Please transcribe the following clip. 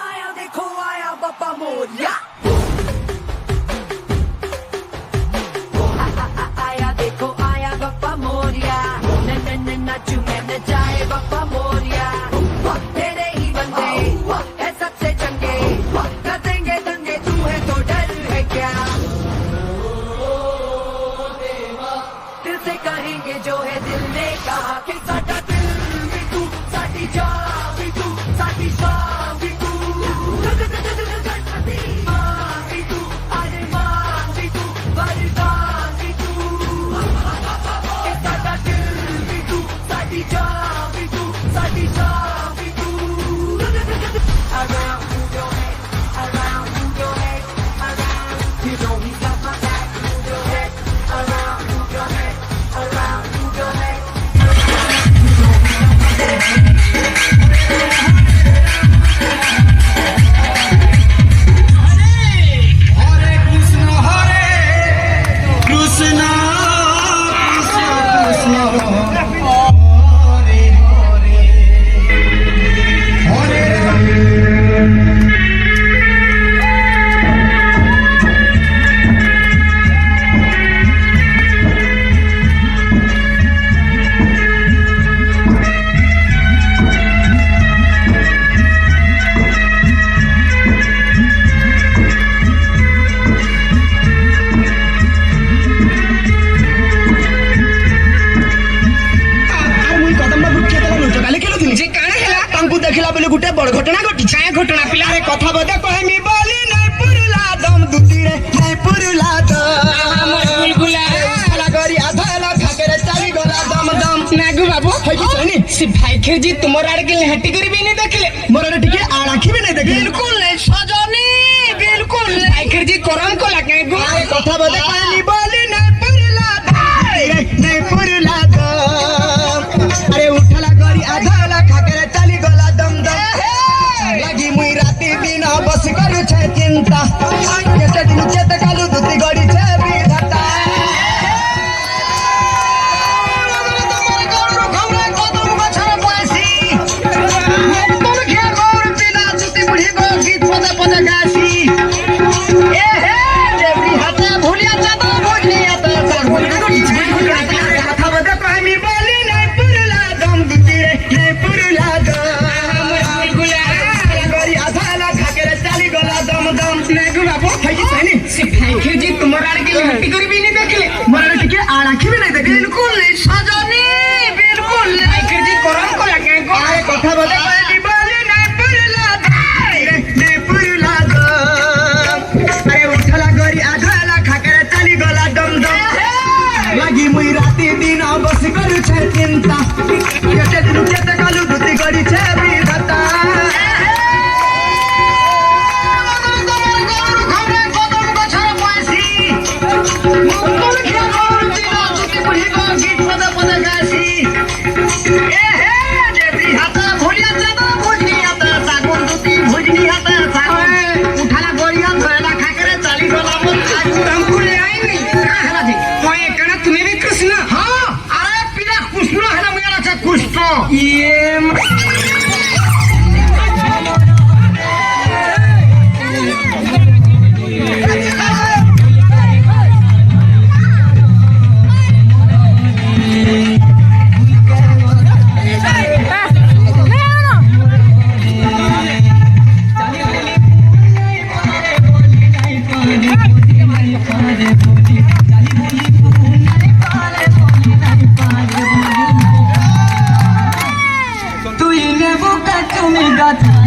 आया देखो आया बापा मोरिया आया देखो आया बापा मोरिया नाचू मैं नचाए बापा मोरिया तेरे ही बंदे है सबसे चंगे कर देंगे दंगे तू है तो डर है क्या दिल से कहेंगे जो है दिल ने कहा कि साडा दिल भी तू साडी जान भी तू साडी शान भी तू मान भी तू अरमान भी तू वरदान भी तू कि साडा दिल भी तू साडी जान भी तू साडी शान भी तू around move your head around move your head around you know he's got my back move your head around move your head around move your head Hare Krishna, Hare Krishna, Krishna Krishna, Hare Hare, Hare मुई कदम वृक्ष तले Luch काले खेलुथिनी जे काणे हेला तांकु देखिला बेले गुटे बड़ घटना घटी छाया घटना पिला रे कथा बदे कहमी बोली नै पुरला दम दुती रे नै पुरला दम बुलबुला साला गरी आधाला खाकेरे चाली गला दम दम नागु बाबू होई कि छनी सी भाई खेजी तुमर आड़ के हट्टी करी भी नहीं देखले मोर आड़ टिके आखी भी नहीं देखले बिल्कुल नहीं सजनी बिल्कुल भाई खेजी करम को लागे गो अरे कथा बदे कहमी बोली नै पुरला दम रे नै पुरला दम अरे उठला गरी आधाला खाकेरे चाली गला दम दम लगी मुई राती बिना बस करू छे चिंता केते दिन चेत कालू दुती गड़ी छे विधाता तुमर आड़ के हट्टी करी भी नहीं देखले मोर आड़ टिके आखी भी नहीं देखले बिल्कुल नहीं सजनी बिल्कुल नहीं जी करम को लागे को अरे कथा बदे कहली बोली नहीं पुरला रे नहीं पुरला अरे उठला गरी आधाला खाकेरे चाली गला दम दम लगी मुई राती दिन बस करू छे चिंता केते दिन केते कालू दुती गड़ी छे विधाता तू इने बुका तुम्हें गाथा